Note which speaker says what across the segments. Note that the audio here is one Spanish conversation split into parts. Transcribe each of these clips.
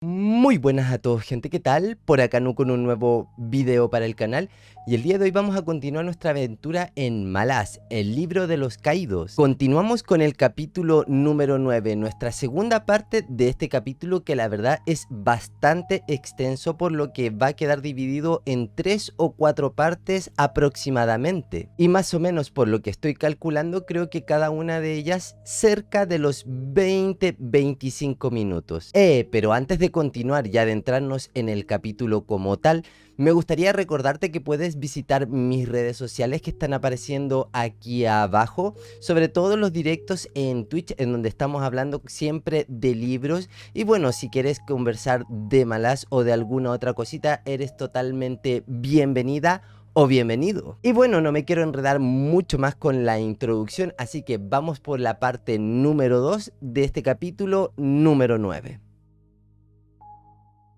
Speaker 1: Muy buenas a todos, gente, ¿qué tal? Por acá Nu con un nuevo video para el canal. Y el día de hoy vamos a continuar nuestra aventura en Malaz, el libro de los caídos. Continuamos con el capítulo número 9, nuestra segunda parte de este capítulo, que la verdad es bastante extenso, por lo que va a quedar dividido en 3 o 4 partes aproximadamente. Y más o menos, por lo que estoy calculando, creo que cada una de ellas cerca de los 20-25 minutos. Pero antes de continuar y adentrarnos en el capítulo como tal, me gustaría recordarte que puedes visitar mis redes sociales que están apareciendo aquí abajo, sobre todo los directos en Twitch, en donde estamos hablando siempre de libros. Y bueno, si quieres conversar de Malaz o de alguna otra cosita, eres totalmente bienvenida o bienvenido. Y bueno, no me quiero enredar mucho más con la introducción, así que vamos por la parte número 2 de este capítulo número 9.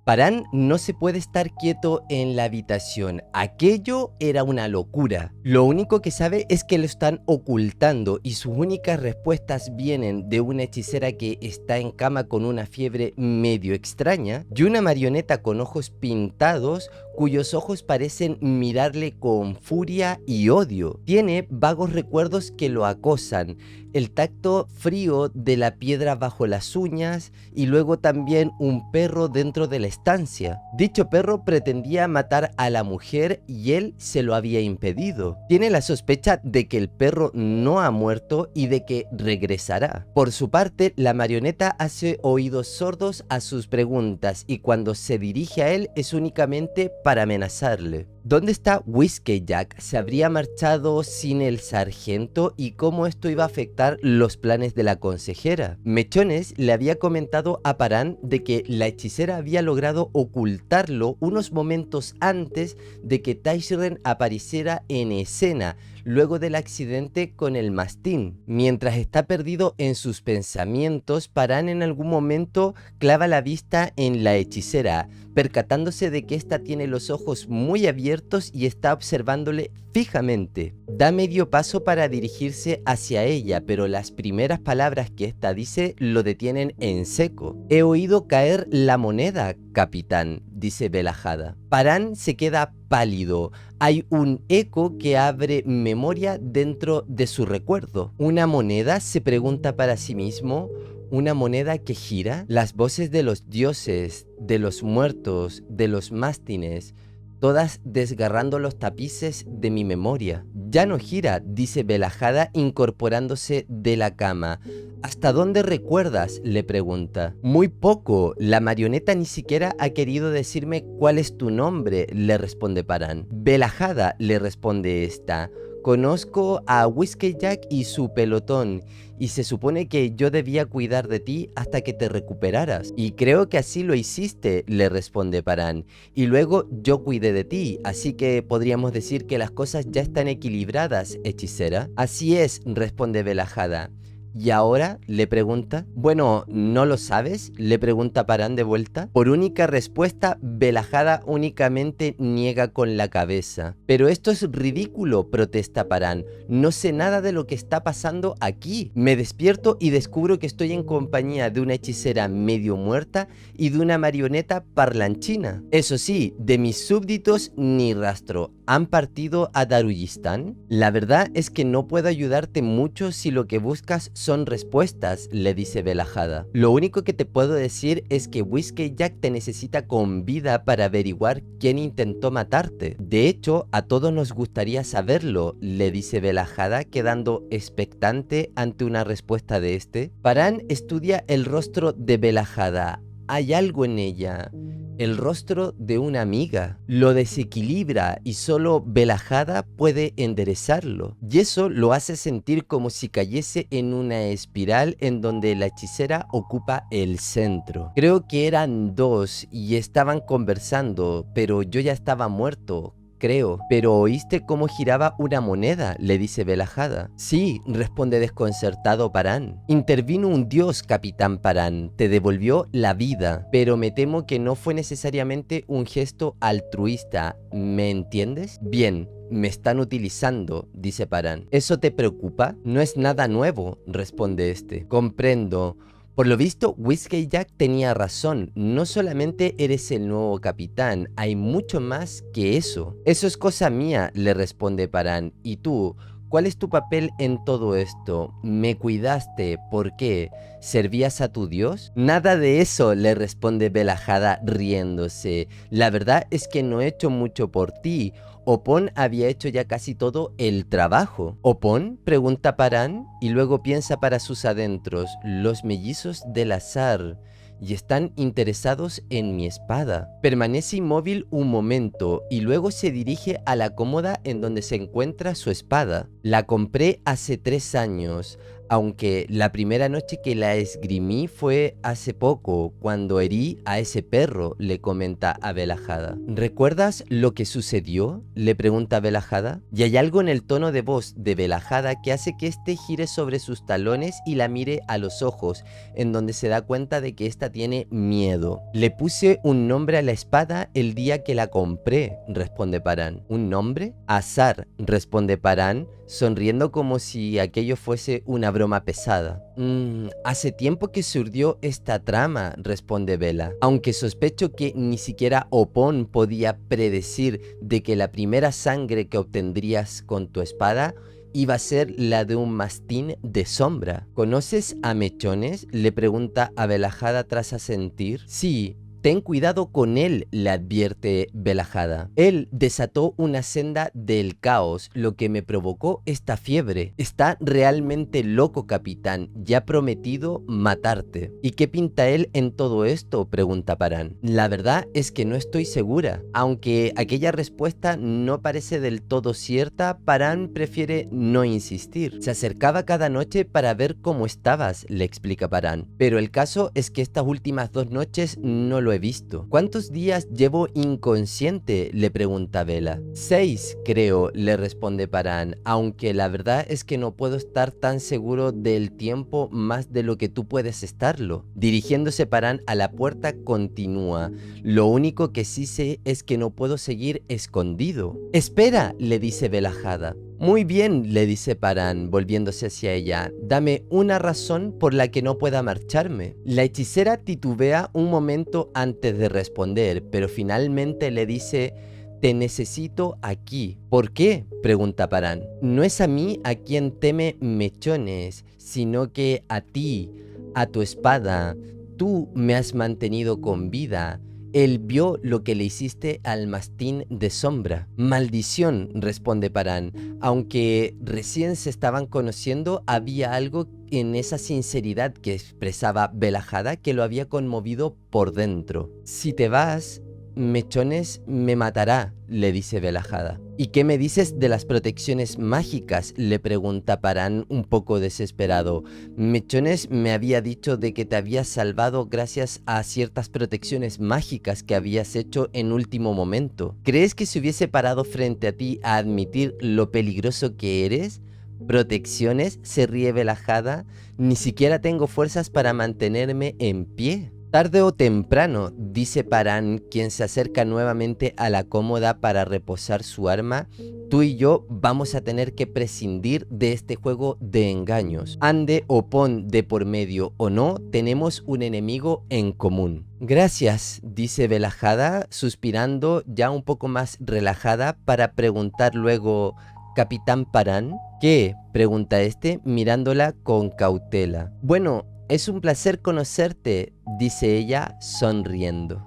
Speaker 1: Paran no se puede estar quieto en la habitación. Aquello era una locura. Lo único que sabe es que lo están ocultando y sus únicas respuestas vienen de una hechicera que está en cama con una fiebre medio extraña y una marioneta con ojos pintados cuyos ojos parecen mirarle con furia y odio. Tiene vagos recuerdos que lo acosan, el tacto frío de la piedra bajo las uñas y luego también un perro dentro de la estancia. Dicho perro pretendía matar a la mujer y él se lo había impedido. Tiene la sospecha de que el perro no ha muerto y de que regresará. Por su parte, la marioneta hace oídos sordos a sus preguntas y cuando se dirige a él es únicamente para amenazarle. ¿Dónde está Whiskey Jack? ¿Se habría marchado sin el sargento? ¿Y cómo esto iba a afectar los planes de la consejera? Mechones le había comentado a Paran de que la hechicera había logrado ocultarlo unos momentos antes de que Taishren apareciera en escena, luego del accidente con el mastín. Mientras está perdido en sus pensamientos, Paran en algún momento clava la vista en la hechicera, percatándose de que ésta tiene los ojos muy abiertos y está observándole fijamente. Da medio paso para dirigirse hacia ella, pero las primeras palabras que ésta dice lo detienen en seco. He oído caer la moneda, capitán, dice Belahada. Paran se queda pálido. Hay un eco que abre memoria dentro de su recuerdo. ¿Una moneda?, se pregunta para sí mismo. ¿Una moneda que gira? Las voces de los dioses, de los muertos, de los mástines, todas desgarrando los tapices de mi memoria. Ya no gira, dice Belahada incorporándose de la cama. ¿Hasta dónde recuerdas?, le pregunta. Muy poco, la marioneta ni siquiera ha querido decirme cuál es tu nombre, le responde Paran. Belahada, le responde esta. Conozco a Whiskey Jack y su pelotón, y se supone que yo debía cuidar de ti hasta que te recuperaras. Y creo que así lo hiciste, le responde Paran. Y luego yo cuidé de ti, así que podríamos decir que las cosas ya están equilibradas, hechicera. Así es, responde Belahada. ¿Y ahora?, le pregunta. Bueno, ¿no lo sabes?, le pregunta Paran de vuelta. Por única respuesta, Belahada únicamente niega con la cabeza. Pero esto es ridículo, protesta Paran. No sé nada de lo que está pasando aquí. Me despierto y descubro que estoy en compañía de una hechicera medio muerta y de una marioneta parlanchina. Eso sí, de mis súbditos ni rastro. ¿Han partido a Darujistán? La verdad es que no puedo ayudarte mucho si lo que buscas son respuestas, le dice Belahada. Lo único que te puedo decir es que Whiskey Jack te necesita con vida para averiguar quién intentó matarte. De hecho, a todos nos gustaría saberlo, le dice Belahada, quedando expectante ante una respuesta de este. Paran estudia el rostro de Belahada. Hay algo en ella. El rostro de una amiga lo desequilibra y solo Belahada puede enderezarlo. Y eso lo hace sentir como si cayese en una espiral en donde la hechicera ocupa el centro. Creo que eran dos y estaban conversando, pero yo ya estaba muerto. Creo. ¿Pero oíste cómo giraba una moneda?, le dice Belahada. Sí, responde desconcertado Paran. Intervino un dios, capitán Paran. Te devolvió la vida. Pero me temo que no fue necesariamente un gesto altruista. ¿Me entiendes? Bien. Me están utilizando, dice Paran. ¿Eso te preocupa? No es nada nuevo, responde este. Comprendo. Por lo visto, Whiskey Jack tenía razón, no solamente eres el nuevo capitán, hay mucho más que eso. Eso es cosa mía, le responde Paran, y tú, ¿cuál es tu papel en todo esto? ¿Me cuidaste? ¿Por qué? ¿Servías a tu dios? Nada de eso, le responde Belahada riéndose. La verdad es que no he hecho mucho por ti. Opon había hecho ya casi todo el trabajo. ¿Opon? Pregunta Paran y luego piensa para sus adentros. Los mellizos del azar. Y están interesados en mi espada. Permanece inmóvil un momento y luego se dirige a la cómoda en donde se encuentra su espada. La compré hace 3 años, aunque la primera noche que la esgrimí fue hace poco, cuando herí a ese perro, le comenta a Belahada. ¿Recuerdas lo que sucedió? Le pregunta Belahada. Y hay algo en el tono de voz de Belahada que hace que éste gire sobre sus talones y la mire a los ojos, en donde se da cuenta de que ésta tiene miedo. Le puse un nombre a la espada el día que la compré, responde Paran. ¿Un nombre? Azar, responde Paran, sonriendo como si aquello fuese una broma pesada. Hace tiempo que se urdió esta trama, responde Bella, aunque sospecho que ni siquiera Opon podía predecir de que la primera sangre que obtendrías con tu espada iba a ser la de un mastín de sombra. ¿Conoces a Mechones? Le pregunta a Belahada tras asentir. Sí. Ten cuidado con él, le advierte Belahada. Él desató una senda del caos, lo que me provocó esta fiebre. Está realmente loco, capitán, y ha prometido matarte. ¿Y qué pinta él en todo esto?, pregunta Paran. La verdad es que no estoy segura. Aunque aquella respuesta no parece del todo cierta, Paran prefiere no insistir. Se acercaba cada noche para ver cómo estabas, le explica Paran. Pero el caso es que estas últimas 2 noches no lo he visto. ¿Cuántos días llevo inconsciente?, le pregunta Bella. 6, creo, le responde Paran, aunque la verdad es que no puedo estar tan seguro del tiempo más de lo que tú puedes estarlo. Dirigiéndose Paran a la puerta continúa. Lo único que sí sé es que no puedo seguir escondido. Espera, le dice Belahada. Muy bien, le dice Paran, volviéndose hacia ella. Dame una razón por la que no pueda marcharme. La hechicera titubea un momento antes de responder, pero finalmente le dice: te necesito aquí. ¿Por qué?, pregunta Paran. No es a mí a quien teme Mechones, sino que a ti, a tu espada. Tú me has mantenido con vida. Él vio lo que le hiciste al mastín de sombra. Maldición, responde Paran. Aunque recién se estaban conociendo, había algo en esa sinceridad que expresaba Belahada que lo había conmovido por dentro. Si te vas, Mechones me matará, le dice Belahada. ¿Y qué me dices de las protecciones mágicas?, le pregunta Paran un poco desesperado. Mechones me había dicho de que te habías salvado gracias a ciertas protecciones mágicas que habías hecho en último momento. ¿Crees que se hubiese parado frente a ti a admitir lo peligroso que eres? ¿Protecciones?, se ríe Belahada. Ni siquiera tengo fuerzas para mantenerme en pie. Tarde o temprano, dice Paran, quien se acerca nuevamente a la cómoda para reposar su arma, tú y yo vamos a tener que prescindir de este juego de engaños. Ande o pon de por medio o no, tenemos un enemigo en común. Gracias, dice Belahada, suspirando ya un poco más relajada para preguntar luego: ¿Capitán Paran? ¿Qué?, pregunta este mirándola con cautela. Bueno, es un placer conocerte, dice ella sonriendo.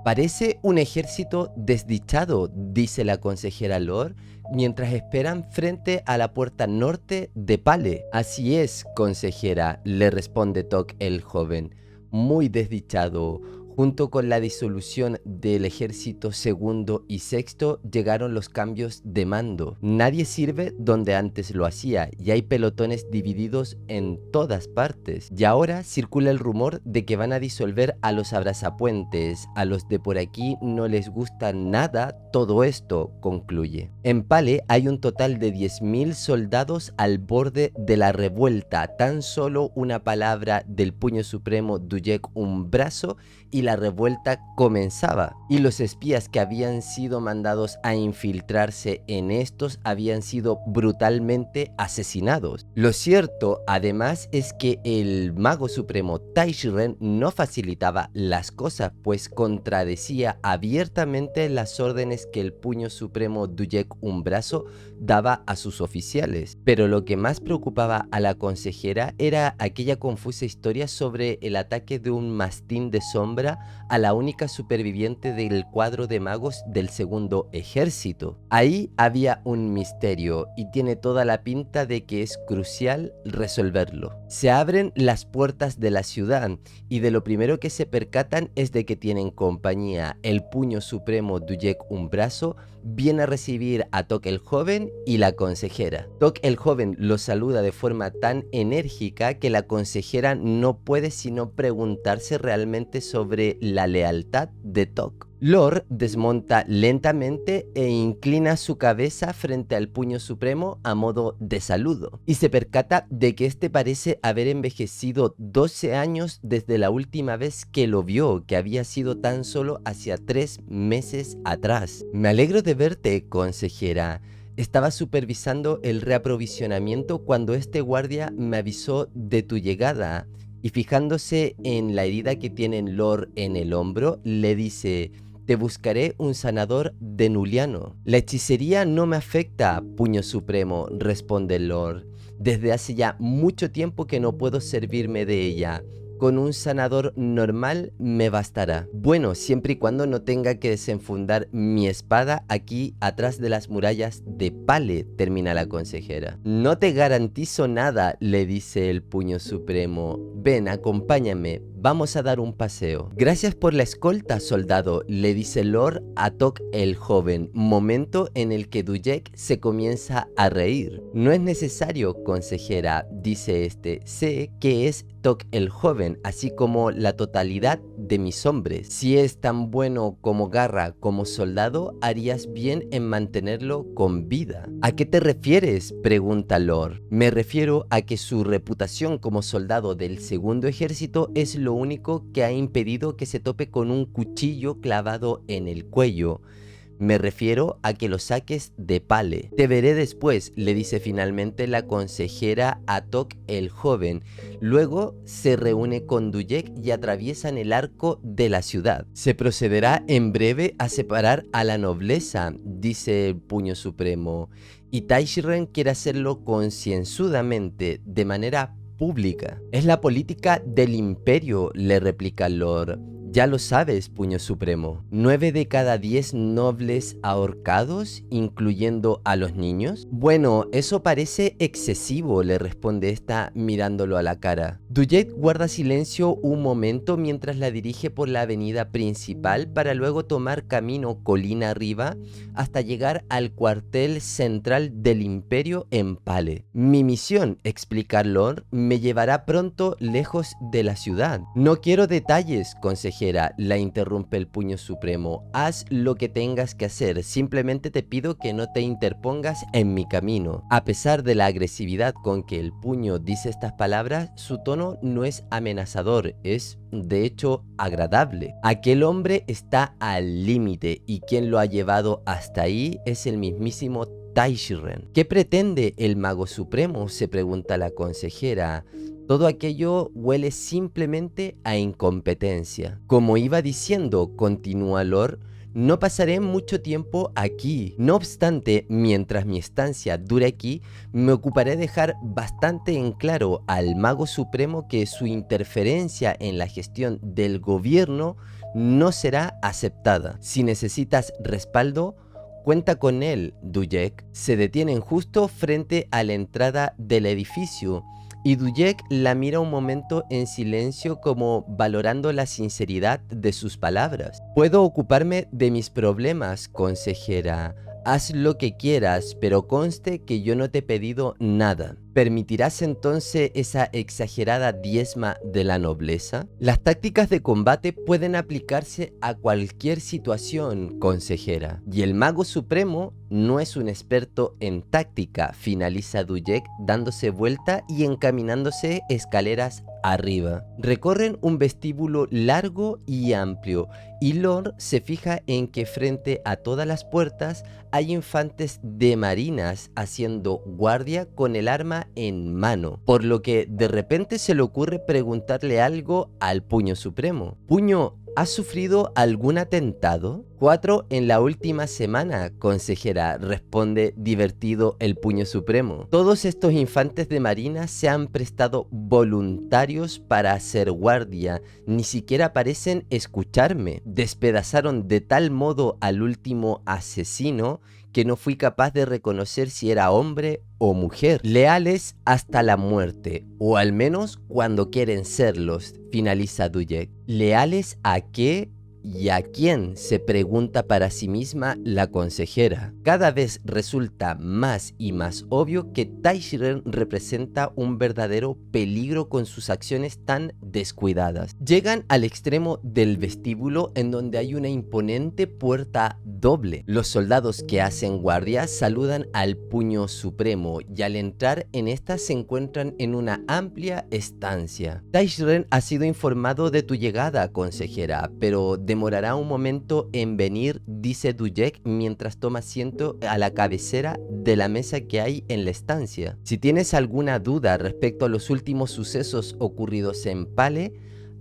Speaker 1: Parece un ejército desdichado, dice la consejera Lore, mientras esperan frente a la puerta norte de Pale. Así es, consejera, le responde Tok el joven, muy desdichado. Junto con la disolución del ejército segundo y sexto llegaron los cambios de mando. Nadie sirve donde antes lo hacía y hay pelotones divididos en todas partes. Y ahora circula el rumor de que van a disolver a los abrazapuentes. A los de por aquí no les gusta nada todo esto, concluye. En Pale hay un total de 10.000 soldados al borde de la revuelta. Tan solo una palabra del puño supremo Duyek Umbraso y la la revuelta comenzaba, y los espías que habían sido mandados a infiltrarse en estos habían sido brutalmente asesinados. Lo cierto, además, es que el mago supremo Taishi-Ren no facilitaba las cosas, pues contradecía abiertamente las órdenes que el puño supremo Duyek Umbraso daba a sus oficiales. Pero lo que más preocupaba a la consejera era aquella confusa historia sobre el ataque de un mastín de sombra a la única superviviente del cuadro de magos del segundo ejército. Ahí había un misterio y tiene toda la pinta de que es crucial resolverlo. Se abren las puertas de la ciudad y de lo primero que se percatan es de que tienen compañía. El puño supremo Duyek Umbraso viene a recibir a Tok el joven y la consejera. Tok el joven lo saluda de forma tan enérgica que la consejera no puede sino preguntarse realmente sobre la lealtad de Tok. Lord desmonta lentamente e inclina su cabeza frente al puño supremo a modo de saludo, y se percata de que este parece haber envejecido 12 años desde la última vez que lo vio, que había sido tan solo hacia 3 meses atrás. Me alegro de verte, consejera. Estaba supervisando el reaprovisionamiento cuando este guardia me avisó de tu llegada. Y fijándose en la herida que tiene Lord en el hombro, le dice: te buscaré un sanador de Nuliano. La hechicería no me afecta, puño supremo, responde Lord. Desde hace ya mucho tiempo que no puedo servirme de ella. Con un sanador normal me bastará. Bueno, siempre y cuando no tenga que desenfundar mi espada aquí atrás de las murallas de Pale, termina la consejera. No te garantizo nada, le dice el puño supremo. Ven, acompáñame, vamos a dar un paseo. Gracias por la escolta, soldado, le dice Lord a Tok el joven, momento en el que Duyek se comienza a reír. No es necesario, consejera, dice este. Sé que es Tok el joven, así como la totalidad de mis hombres. Si es tan bueno como garra como soldado, harías bien en mantenerlo con vida. ¿A qué te refieres?, pregunta Lord. Me refiero a que su reputación como soldado del segundo ejército es lo único que ha impedido que se tope con un cuchillo clavado en el cuello. Me refiero a que lo saques de Pale. Te veré después, le dice finalmente la consejera a Tok el joven. Luego se reúne con Duyek y atraviesan el arco de la ciudad. Se procederá en breve a separar a la nobleza, dice el puño supremo. Y Taishi-Ren quiere hacerlo concienzudamente, de manera pública. Es la política del imperio, le replica Lord. Ya lo sabes, puño supremo. 9 de cada 10 nobles ahorcados, incluyendo a los niños. Bueno, eso parece excesivo, le responde esta mirándolo a la cara. Duyek guarda silencio un momento mientras la dirige por la avenida principal para luego tomar camino colina arriba hasta llegar al cuartel central del imperio en Pale. Mi misión, explica Lord, me llevará pronto lejos de la ciudad. No quiero detalles, consejera, la interrumpe el puño supremo. Haz lo que tengas que hacer, simplemente te pido que no te interpongas en mi camino. A pesar de la agresividad con que el puño dice estas palabras, su tono no es amenazador, es de hecho agradable. Aquel hombre está al límite y quien lo ha llevado hasta ahí es el mismísimo Taishi-Ren. ¿Qué pretende el mago supremo?, se pregunta la consejera. Todo aquello huele simplemente a incompetencia. Como iba diciendo, continúa Lord, no pasaré mucho tiempo aquí. No obstante, mientras mi estancia dure aquí, me ocuparé de dejar bastante en claro al mago supremo que su interferencia en la gestión del gobierno no será aceptada. Si necesitas respaldo, cuenta con él, Duyek. Se detienen justo frente a la entrada del edificio y Duyek la mira un momento en silencio, como valorando la sinceridad de sus palabras. Puedo ocuparme de mis problemas, consejera. Haz lo que quieras, pero conste que yo no te he pedido nada. ¿Permitirás entonces esa exagerada diezma de la nobleza? Las tácticas de combate pueden aplicarse a cualquier situación, consejera. Y el mago supremo no es un experto en táctica, finaliza Duyek dándose vuelta y encaminándose escaleras arriba. Recorren un vestíbulo largo y amplio y Lord se fija en que frente a todas las puertas hay infantes de marinas haciendo guardia con el arma en mano, por lo que de repente se le ocurre preguntarle algo al Puño Supremo. Puño, ¿has sufrido algún atentado? 4 en la última semana, consejera, responde divertido el Puño Supremo. Todos estos infantes de marina se han prestado voluntarios para hacer guardia, ni siquiera parecen escucharme. Despedazaron de tal modo al último asesino que no fui capaz de reconocer si era hombre o mujer. Leales hasta la muerte, o al menos cuando quieren serlos, finaliza Duyek. ¿Leales a qué y a quién?, se pregunta para sí misma la consejera. Cada vez resulta más y más obvio que Tai Shiren representa un verdadero peligro con sus acciones tan descuidadas. Llegan al extremo del vestíbulo en donde hay una imponente puerta doble. Los soldados que hacen guardia saludan al Puño Supremo y al entrar en esta se encuentran en una amplia estancia. Tai Shiren ha sido informado de tu llegada, consejera, pero demorará un momento en venir, dice Duyek mientras toma asiento a la cabecera de la mesa que hay en la estancia. Si tienes alguna duda respecto a los últimos sucesos ocurridos en Pale,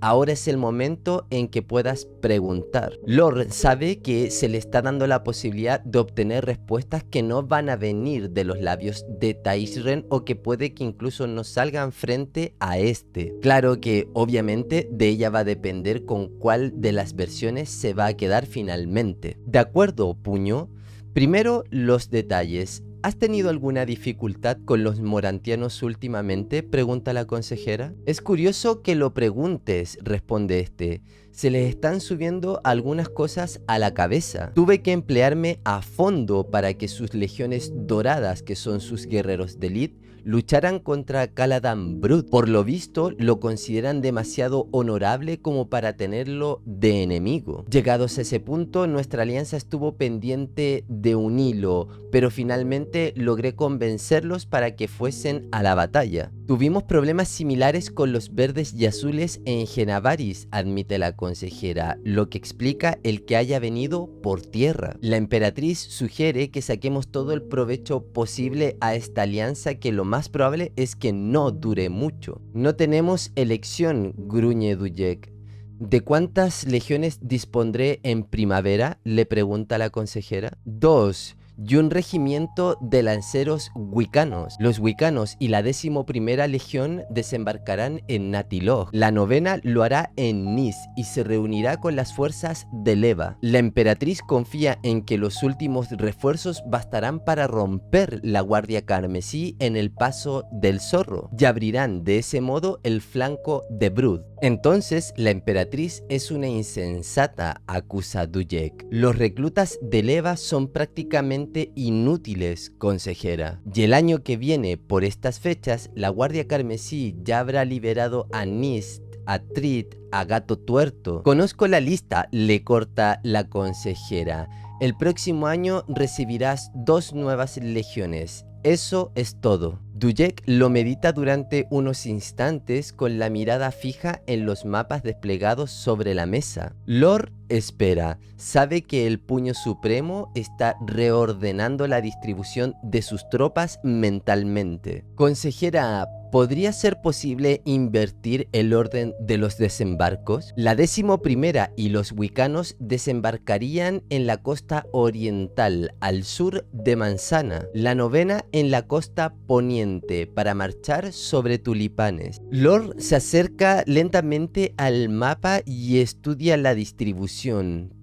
Speaker 1: ahora es el momento en que puedas preguntar. Lord sabe que se le está dando la posibilidad de obtener respuestas que no van a venir de los labios de Tai Shiren o que puede que incluso no salgan frente a este. Claro que obviamente de ella va a depender con cuál de las versiones se va a quedar finalmente. ¿De acuerdo, Puño? Primero, los detalles. ¿Has tenido alguna dificultad con los morantianos últimamente?, pregunta la consejera. Es curioso que lo preguntes, responde este. Se les están subiendo algunas cosas a la cabeza. Tuve que emplearme a fondo para que sus legiones doradas, que son sus guerreros de élite, lucharan contra Caladan Brut. Por lo visto, lo consideran demasiado honorable como para tenerlo de enemigo. Llegados a ese punto, nuestra alianza estuvo pendiente de un hilo, pero finalmente logré convencerlos para que fuesen a la batalla. Tuvimos problemas similares con los verdes y azules en Genavaris, admite la consejera, lo que explica el que haya venido por tierra. La emperatriz sugiere que saquemos todo el provecho posible a esta alianza, que lo más probable es que no dure mucho. No tenemos elección, gruñe Duyek. ¿De cuántas legiones dispondré en primavera?, le pregunta la consejera. 2. Y un regimiento de lanceros wicanos. Los wicanos y la 11ª legión desembarcarán en Natilog. La 9ª lo hará en Nis y se reunirá con las fuerzas de Leva. La emperatriz confía en que los últimos refuerzos bastarán para romper la guardia carmesí en el paso del Zorro y abrirán de ese modo el flanco de Brud. Entonces la emperatriz es una insensata, acusa Duyek. Los reclutas de Leva son prácticamente inútiles, consejera. Y el año que viene, por estas fechas, la Guardia Carmesí ya habrá liberado a Nist, a Trit, a Gato Tuerto. Conozco la lista, le corta la consejera. El próximo año recibirás 2 nuevas legiones. Eso es todo. Duyek lo medita durante unos instantes con la mirada fija en los mapas desplegados sobre la mesa. Lord espera. Sabe que el Puño Supremo está reordenando la distribución de sus tropas mentalmente. Consejera, ¿podría ser posible invertir el orden de los desembarcos? La 11ª y los wicanos desembarcarían en la costa oriental, al sur de Manzana. La 9ª en la costa poniente, para marchar sobre Tulipanes. Lord se acerca lentamente al mapa y estudia la distribución.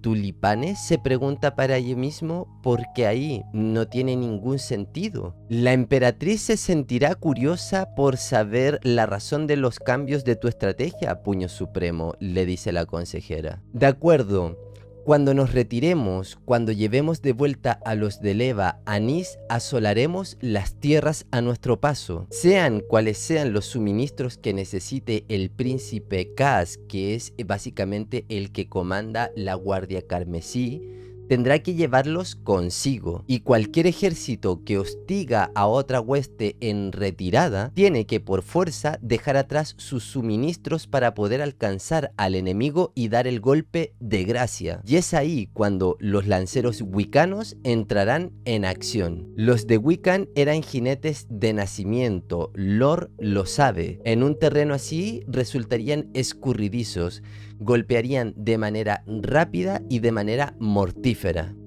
Speaker 1: ¿Tulipanes?, se pregunta para ello mismo, porque ahí no tiene ningún sentido. La emperatriz se sentirá curiosa por saber la razón de los cambios de tu estrategia, Puño Supremo, le dice la consejera. De acuerdo. Cuando nos retiremos, cuando llevemos de vuelta a los de Leva a Nis, asolaremos las tierras a nuestro paso. Sean cuales sean los suministros que necesite el príncipe Kaz, que es básicamente el que comanda la Guardia Carmesí, tendrá que llevarlos consigo, y cualquier ejército que hostiga a otra hueste en retirada tiene que por fuerza dejar atrás sus suministros para poder alcanzar al enemigo y dar el golpe de gracia. Y es ahí cuando los lanceros wiccanos entrarán en acción. Los de Wiccan eran jinetes de nacimiento, Lore lo sabe. En un terreno así resultarían escurridizos, golpearían de manera rápida y de manera mortífera.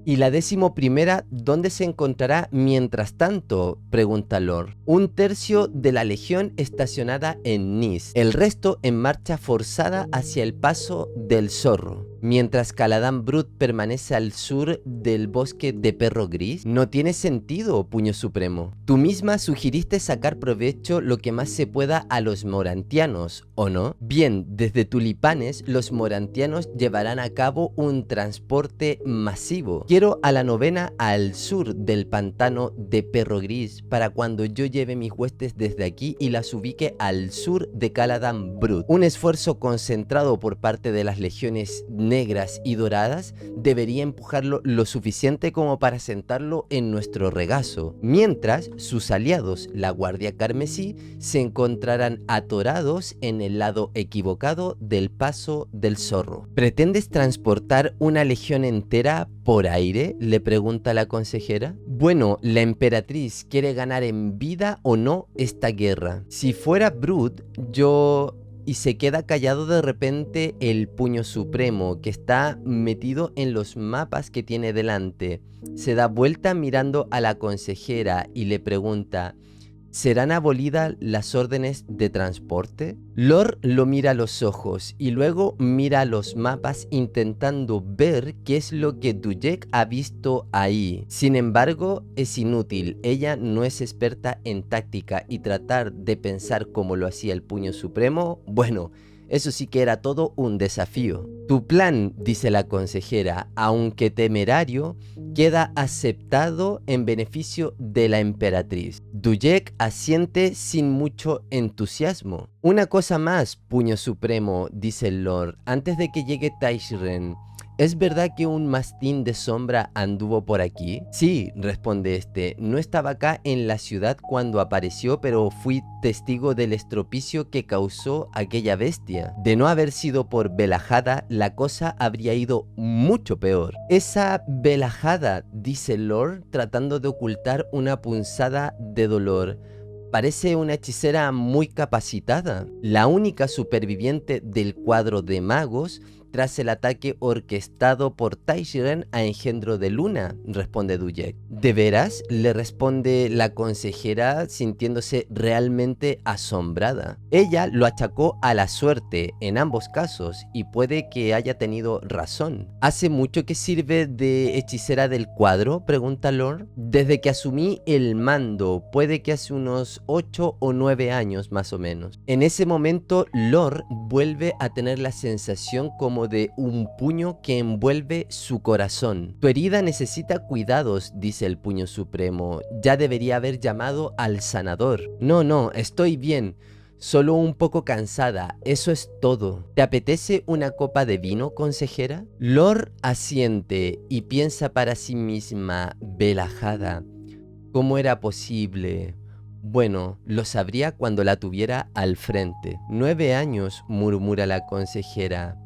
Speaker 1: ¿Y la 11ª dónde se encontrará mientras tanto?, pregunta Lore. 1/3 de la legión estacionada en Nis, el resto en marcha forzada hacia el paso del Zorro. Mientras Caladan Brut permanece al sur del bosque de Perro Gris. No tiene sentido, Puño Supremo. Tú misma sugeriste sacar provecho lo que más se pueda a los morantianos, ¿o no? Bien, desde Tulipanes los morantianos llevarán a cabo un transporte masivo. Quiero a la 9ª al sur del pantano de Perro Gris para cuando yo lleve mis huestes desde aquí y las ubique al sur de Caladan Brut. Un esfuerzo concentrado por parte de las legiones negras y doradas debería empujarlo lo suficiente como para sentarlo en nuestro regazo, mientras sus aliados, la Guardia Carmesí, se encontrarán atorados en el lado equivocado del paso del Zorro. ¿Pretendes transportar una legión entera por aire?, le pregunta la consejera. Bueno, la emperatriz quiere ganar en vida o no esta guerra. Si fuera Brut, yo... Y se queda callado de repente el Puño Supremo, que está metido en los mapas que tiene delante. Se da vuelta mirando a la consejera y le pregunta: ¿serán abolidas las órdenes de transporte? Lore lo mira a los ojos y luego mira los mapas intentando ver qué es lo que Dujek ha visto ahí. Sin embargo, es inútil. Ella no es experta en táctica y tratar de pensar como lo hacía el Puño Supremo, bueno, eso sí que era todo un desafío. Tu plan, dice la consejera, aunque temerario, queda aceptado en beneficio de la emperatriz. Dujek asiente sin mucho entusiasmo. Una cosa más, Puño Supremo, dice el Lord, antes de que llegue Taishi-Ren. ¿Es verdad que un mastín de sombra anduvo por aquí? Sí, responde este, no estaba acá en la ciudad cuando apareció, pero fui testigo del estropicio que causó aquella bestia. De no haber sido por Belahada, la cosa habría ido mucho peor. Esa Belahada, dice Lord, tratando de ocultar una punzada de dolor. Parece una hechicera muy capacitada, la única superviviente del cuadro de magos tras el ataque orquestado por Taishi-Ren a Engendro de Luna, responde Dujek. ¿De veras?, le responde la consejera sintiéndose realmente asombrada. Ella lo achacó a la suerte en ambos casos y puede que haya tenido razón. ¿Hace mucho que sirve de hechicera del cuadro?, pregunta Lord. Desde que asumí el mando, puede que hace unos 8 o 9 años más o menos. En ese momento Lord vuelve a tener la sensación como de un puño que envuelve su corazón. Tu herida necesita cuidados, dice el Puño Supremo. Ya debería haber llamado al sanador. No, estoy bien. Solo un poco cansada, eso es todo. ¿Te apetece una copa de vino, consejera? Lord asiente y piensa para sí misma, Belahada, ¿cómo era posible? Bueno, lo sabría cuando la tuviera al frente. 9 años, murmura la consejera.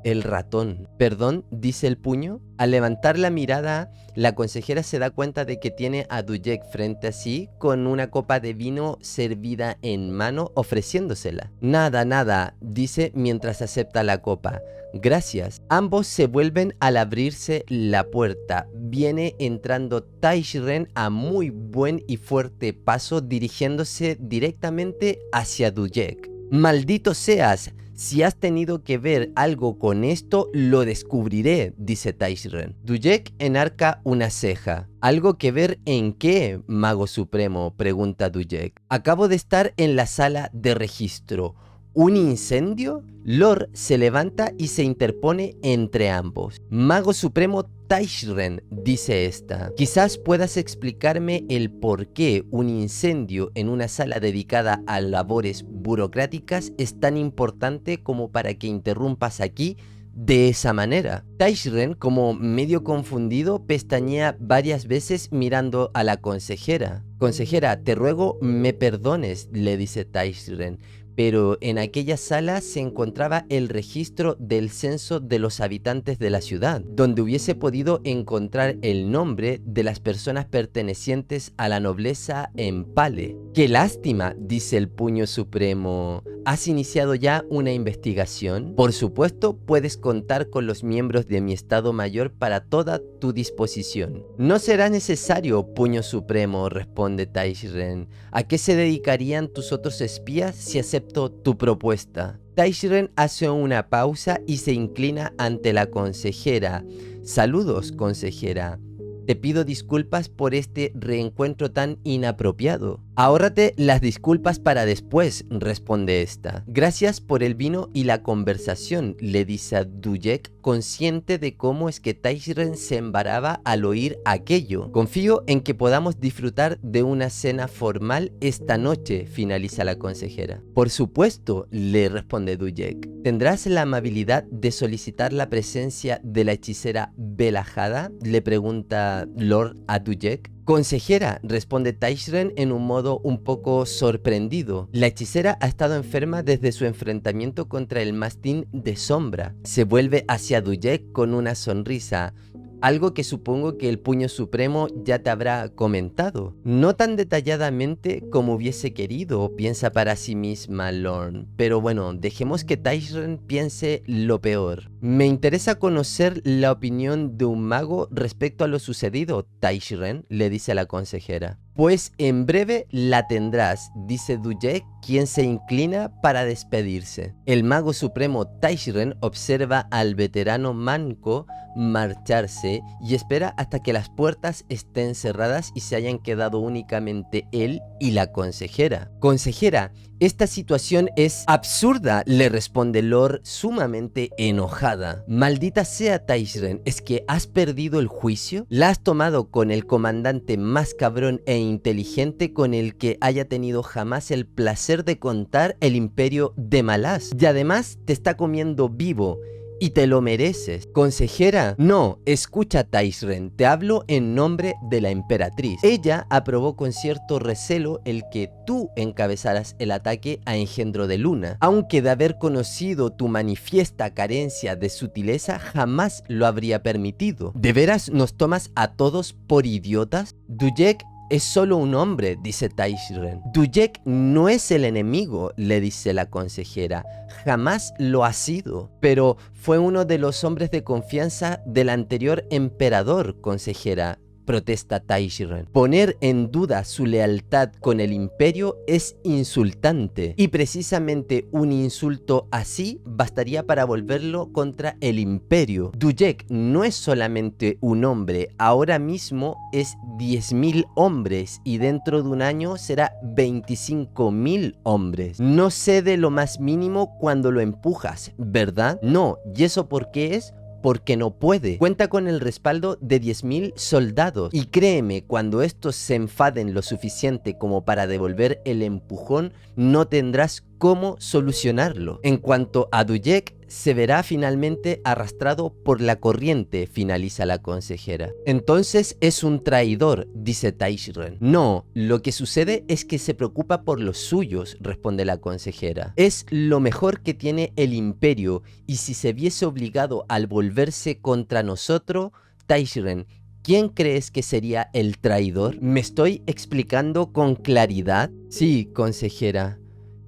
Speaker 1: El ratón. ¿Perdón?, dice el Puño. Al levantar la mirada, la consejera se da cuenta de que tiene a Dujek frente a sí con una copa de vino servida en mano, ofreciéndosela. Nada, dice mientras acepta la copa. Gracias. Ambos se vuelven al abrirse la puerta. Viene entrando Taishi-Ren a muy buen y fuerte paso, dirigiéndose directamente hacia Dujek. ¡Maldito seas! Si has tenido que ver algo con esto, lo descubriré, dice Taishi-Ren. Dujek enarca una ceja. ¿Algo que ver en qué, Mago Supremo?, pregunta Dujek. Acabo de estar en la sala de registro. ¿Un incendio? Lord se levanta y se interpone entre ambos. Mago Supremo Taishi-Ren, dice esta, quizás puedas explicarme el por qué un incendio en una sala dedicada a labores burocráticas es tan importante como para que interrumpas aquí de esa manera. Taishi-Ren, como medio confundido, pestañea varias veces mirando a la consejera. Consejera, te ruego me perdones, le dice Taishi-Ren, pero en aquella sala se encontraba el registro del censo de los habitantes de la ciudad, donde hubiese podido encontrar el nombre de las personas pertenecientes a la nobleza en Pale. ¡Qué lástima!, dice el Puño Supremo. ¿Has iniciado ya una investigación? Por supuesto, puedes contar con los miembros de mi Estado Mayor para toda tu disposición. No será necesario, Puño Supremo, responde Taishi-Ren. ¿A qué se dedicarían tus otros espías si acepto tu propuesta? Taishi-Ren hace una pausa y se inclina ante la consejera. Saludos, consejera. Te pido disculpas por este reencuentro tan inapropiado. Ahórrate las disculpas para después, responde esta. Gracias por el vino y la conversación, le dice a Dujek, consciente de cómo es que Taishi-Ren se embaraba al oír aquello. Confío en que podamos disfrutar de una cena formal esta noche, finaliza la consejera. Por supuesto, le responde Dujek. ¿Tendrás la amabilidad de solicitar la presencia de la hechicera Belahada?, le pregunta Lord a Dujek. Consejera, responde Taishi-Ren en un modo un poco sorprendido. La hechicera ha estado enferma desde su enfrentamiento contra el mastín de sombra. Se vuelve hacia Dujek con una sonrisa. Algo que supongo que el Puño Supremo ya te habrá comentado. No tan detalladamente como hubiese querido, piensa para sí misma Lorne. Pero bueno, dejemos que Taishi-Ren piense lo peor. Me interesa conocer la opinión de un mago respecto a lo sucedido, Taishi-Ren, le dice la consejera. Pues en breve la tendrás, dice Dujek, quien se inclina para despedirse. El mago supremo Taishi-Ren observa al veterano manco marcharse y espera hasta que las puertas estén cerradas y se hayan quedado únicamente él y la consejera. Consejera, esta situación es absurda, le responde Lord sumamente enojada. Maldita sea, Taishi-Ren, ¿es que has perdido el juicio? ¿La has tomado con el comandante más cabrón e inteligente con el que haya tenido jamás el placer de contar el imperio de Malaz? Y además te está comiendo vivo. Y te lo mereces. Consejera, no, escucha, Taishi-Ren, te hablo en nombre de la emperatriz. Ella aprobó con cierto recelo el que tú encabezaras el ataque a Engendro de Luna, aunque de haber conocido tu manifiesta carencia de sutileza jamás lo habría permitido. ¿De veras nos tomas a todos por idiotas? Dujek es solo un hombre, dice Taishi-Ren. Dujek no es el enemigo, le dice la consejera. Jamás lo ha sido. Pero fue uno de los hombres de confianza del anterior emperador, consejera, protesta Taishi-Ren. Poner en duda su lealtad con el imperio es insultante. Y precisamente un insulto así bastaría para volverlo contra el imperio. Dujek no es solamente un hombre, ahora mismo es 10.000 hombres y dentro de un año será 25.000 hombres. No cede lo más mínimo cuando lo empujas, ¿verdad? No, ¿y eso por qué es? Porque no puede. Cuenta con el respaldo de 10.000 soldados. Y créeme, cuando estos se enfaden lo suficiente como para devolver el empujón, no tendrás cómo solucionarlo. En cuanto a Dujek, se verá finalmente arrastrado por la corriente, finaliza la consejera. Entonces es un traidor, dice Taishi-Ren. No, lo que sucede es que se preocupa por los suyos, responde la consejera. Es lo mejor que tiene el imperio, y si se viese obligado al volverse contra nosotros, Taishi-Ren, ¿quién crees que sería el traidor? ¿Me estoy explicando con claridad? Sí, consejera.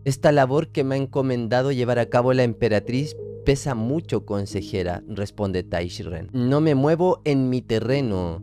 Speaker 1: Esta labor que me ha encomendado llevar a cabo la emperatriz pesa mucho, consejera, responde Taishi-Ren. No me muevo en mi terreno.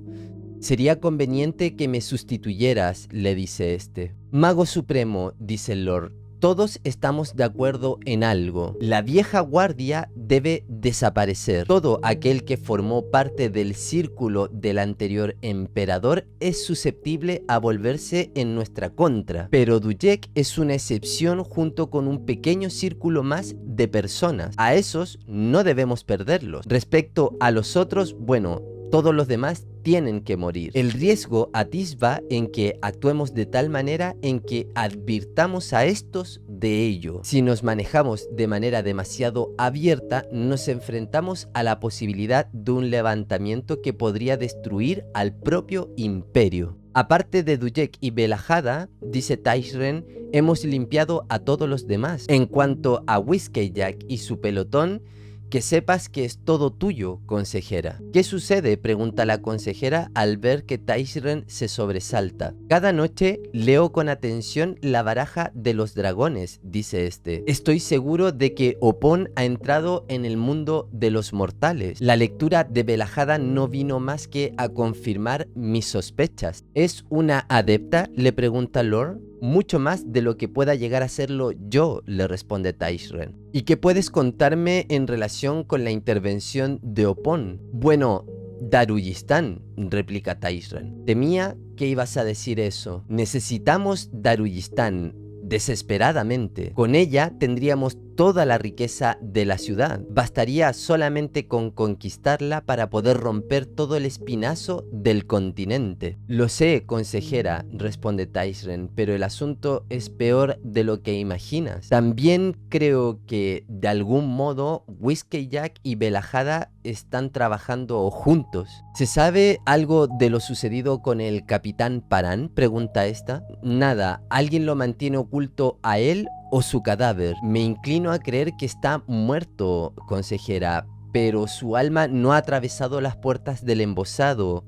Speaker 1: Sería conveniente que me sustituyeras, le dice este. Mago Supremo, dice Lord, Todos estamos de acuerdo en algo. La vieja guardia debe desaparecer. Todo aquel que formó parte del círculo del anterior emperador es susceptible a volverse en nuestra contra. Pero Dujek es una excepción junto con un pequeño círculo más de personas. A esos no debemos perderlos. Respecto a los otros, bueno, todos los demás tienen que morir. El riesgo atisba en que actuemos de tal manera en que advirtamos a estos de ello. Si nos manejamos de manera demasiado abierta, nos enfrentamos a la posibilidad de un levantamiento que podría destruir al propio imperio. Aparte de Dujek y Belahada, dice Tairen, hemos limpiado a todos los demás. En cuanto a Whiskeyjack y su pelotón, que sepas que es todo tuyo, consejera. ¿Qué sucede?, pregunta la consejera al ver que Tairen se sobresalta. Cada noche leo con atención la baraja de los dragones, dice este. Estoy seguro de que Opon ha entrado en el mundo de los mortales. La lectura de Belahada no vino más que a confirmar mis sospechas. ¿Es una adepta?, le pregunta Lord. Mucho más de lo que pueda llegar a serlo yo, le responde Tairen. ¿Y qué puedes contarme en relación con la intervención de Opon? Bueno, Darujistán, replica Tairen. Temía que ibas a decir eso. Necesitamos Darujistán desesperadamente. Con ella tendríamos toda la riqueza de la ciudad. Bastaría solamente con conquistarla para poder romper todo el espinazo del continente. Lo sé, consejera, responde Tairen, pero el asunto es peor de lo que imaginas. También creo que, de algún modo, Whiskeyjack y Belahada están trabajando juntos. ¿Se sabe algo de lo sucedido con el capitán Paran?, pregunta esta. Nada, alguien lo mantiene oculto a él o su cadáver. Me inclino a creer que está muerto, consejera, pero su alma no ha atravesado las puertas del embosado,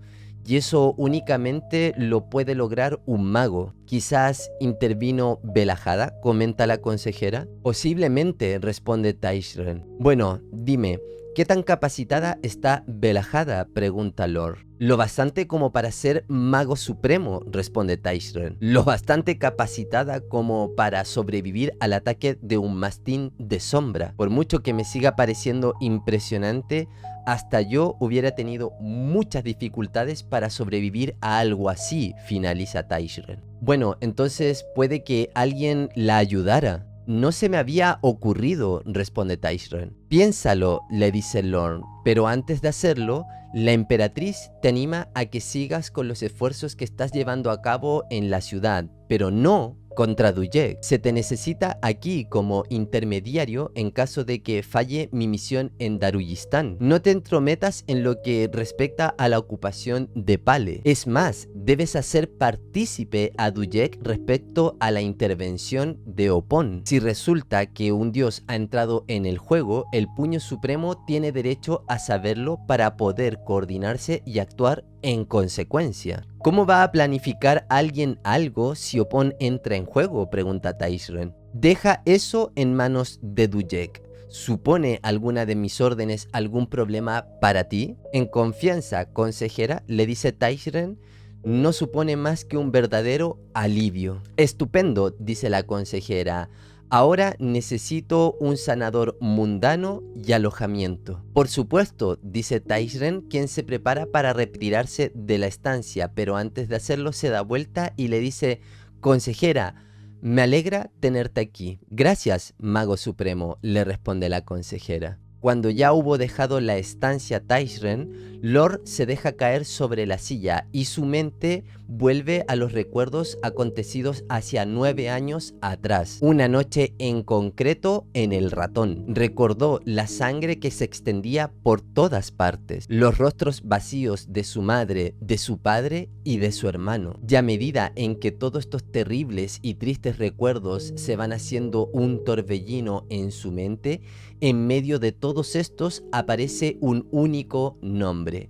Speaker 1: y eso únicamente lo puede lograr un mago. Quizás intervino Belahada, comenta la consejera. Posiblemente, responde Tairen. Bueno, dime, ¿qué tan capacitada está Belahada?, pregunta Lord. Lo bastante como para ser mago supremo, responde Tairen. Lo bastante capacitada como para sobrevivir al ataque de un mastín de sombra. Por mucho que me siga pareciendo impresionante, hasta yo hubiera tenido muchas dificultades para sobrevivir a algo así, finaliza Tairen. Bueno, entonces puede que alguien la ayudara. No se me había ocurrido, responde Tairen. Piénsalo, le dice Lorne, pero antes de hacerlo, la emperatriz te anima a que sigas con los esfuerzos que estás llevando a cabo en la ciudad, pero no contra Dujek. Se te necesita aquí como intermediario en caso de que falle mi misión en Darujistán. No te entrometas en lo que respecta a la ocupación de Pale. Es más, debes hacer partícipe a Dujek respecto a la intervención de Opon. Si resulta que un dios ha entrado en el juego, el puño supremo tiene derecho a saberlo para poder coordinarse y actuar en consecuencia. ¿Cómo va a planificar alguien algo si Opon entra en juego?, pregunta Tairen. Deja eso en manos de Dujek. ¿Supone alguna de mis órdenes algún problema para ti? En confianza, consejera, le dice Tairen, no supone más que un verdadero alivio. Estupendo, dice la consejera. Ahora necesito un sanador mundano y alojamiento. Por supuesto, dice Tairen, quien se prepara para retirarse de la estancia, pero antes de hacerlo se da vuelta y le dice: consejera, me alegra tenerte aquí. Gracias, mago supremo, le responde la consejera. Cuando ya hubo dejado la estancia Tairen, Lord se deja caer sobre la silla y su mente vuelve a los recuerdos acontecidos hacia 9 años atrás. Una noche en concreto en el ratón. Recordó la sangre que se extendía por todas partes, los rostros vacíos de su madre, de su padre y de su hermano. Y a medida en que todos estos terribles y tristes recuerdos se van haciendo un torbellino en su mente, en medio de todos estos aparece un único nombre: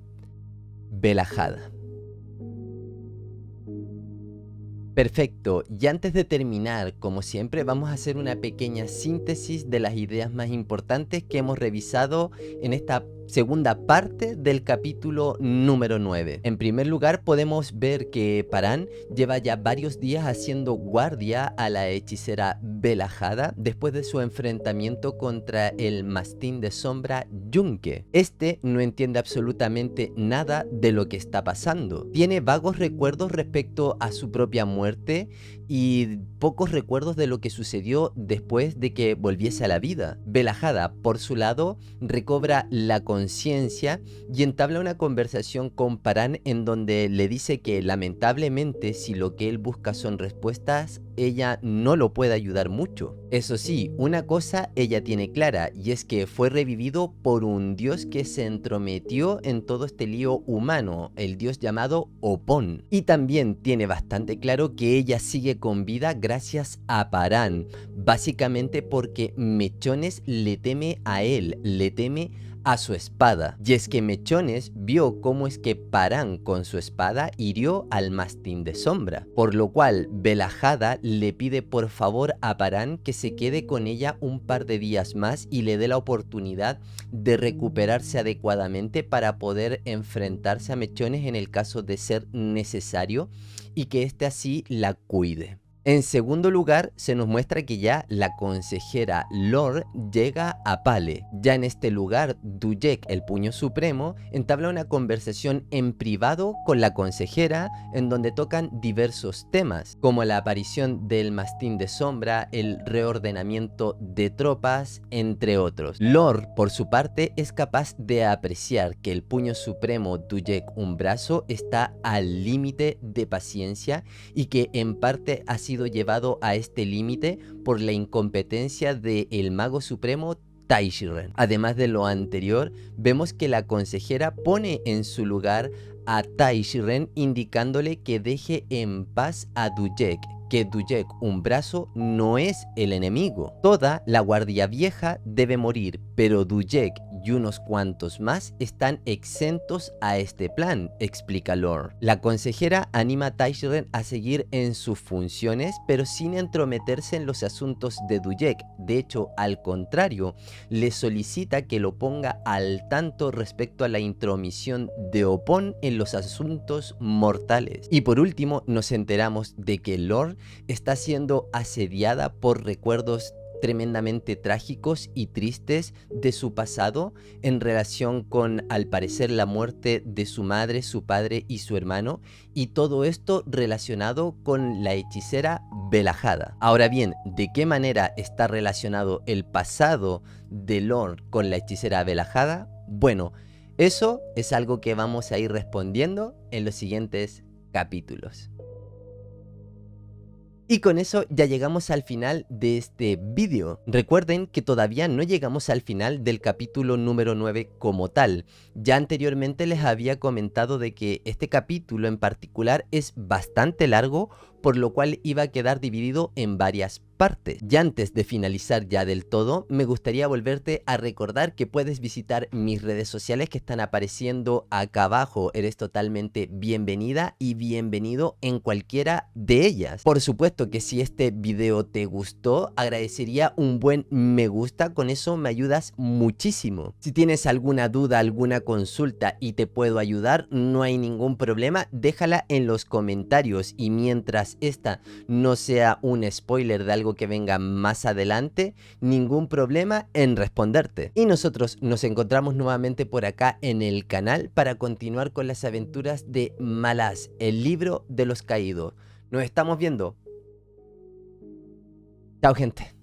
Speaker 1: Belahada. Perfecto, y antes de terminar, como siempre, vamos a hacer una pequeña síntesis de las ideas más importantes que hemos revisado en esta segunda parte del capítulo número 9. En primer lugar, podemos ver que Paran lleva ya varios días haciendo guardia a la hechicera Velahada después de su enfrentamiento contra el mastín de sombra Yunque. Este no entiende absolutamente nada de lo que está pasando. Tiene vagos recuerdos respecto a su propia muerte y pocos recuerdos de lo que sucedió después de que volviese a la vida. Velahada, por su lado, recobra la conciencia y entabla una conversación con Paran en donde le dice que lamentablemente si lo que él busca son respuestas, ella no lo puede ayudar mucho. Eso sí, una cosa ella tiene clara, y es que fue revivido por un dios que se entrometió en todo este lío humano, el dios llamado Opón. Y también tiene bastante claro que ella sigue con vida gracias a Paran, básicamente porque Mechones le teme a él, le teme a su espada. Y es que Mechones vio cómo es que Paran con su espada hirió al mastín de sombra, por lo cual Velahada le pide por favor a Paran que se quede con ella un par de días más y le dé la oportunidad de recuperarse adecuadamente para poder enfrentarse a Mechones en el caso de ser necesario y que éste así la cuide. En segundo lugar, se nos muestra que ya la consejera Lore llega a Pale. Ya en este lugar, Dujek, el puño supremo, entabla una conversación en privado con la consejera en donde tocan diversos temas, como la aparición del mastín de sombra, el reordenamiento de tropas, entre otros. Lore, por su parte, es capaz de apreciar que el puño supremo Dujek Umbraso está al límite de paciencia y que en parte ha sido llevado a este límite por la incompetencia del mago supremo Taishi-Ren. Además de lo anterior, vemos que la consejera pone en su lugar a Taishi-Ren indicándole que deje en paz a Dujek, que Dujek Umbraso no es el enemigo. Toda la guardia vieja debe morir, pero Dujek y unos cuantos más están exentos a este plan, explica Lore. La consejera anima a Taishi-Ren a seguir en sus funciones, pero sin entrometerse en los asuntos de Dujek. De hecho, al contrario, le solicita que lo ponga al tanto respecto a la intromisión de Opón en los asuntos mortales. Y por último, nos enteramos de que Lore está siendo asediada por recuerdos tremendamente trágicos y tristes de su pasado en relación con, al parecer, la muerte de su madre, su padre y su hermano, y todo esto relacionado con la hechicera Velahada. Ahora bien, ¿de qué manera está relacionado el pasado de Lore con la hechicera Velahada? Bueno, eso es algo que vamos a ir respondiendo en los siguientes capítulos. Y con eso ya llegamos al final de este vídeo. Recuerden que todavía no llegamos al final del capítulo número 9 como tal. Ya anteriormente les había comentado de que este capítulo en particular es bastante largo, por lo cual iba a quedar dividido en varias partes. Y antes de finalizar ya del todo, me gustaría volverte a recordar que puedes visitar mis redes sociales que están apareciendo acá abajo. Eres totalmente bienvenida y bienvenido en cualquiera de ellas. Por supuesto que si este video te gustó, agradecería un buen me gusta, con eso me ayudas muchísimo. Si tienes alguna duda, alguna consulta y te puedo ayudar, no hay ningún problema, déjala en los comentarios, y mientras esta no sea un spoiler de algo que venga más adelante, ningún problema en responderte. Y nosotros nos encontramos nuevamente por acá en el canal para continuar con las aventuras de Malaz, el libro de los caídos. Nos estamos viendo. Chao, gente.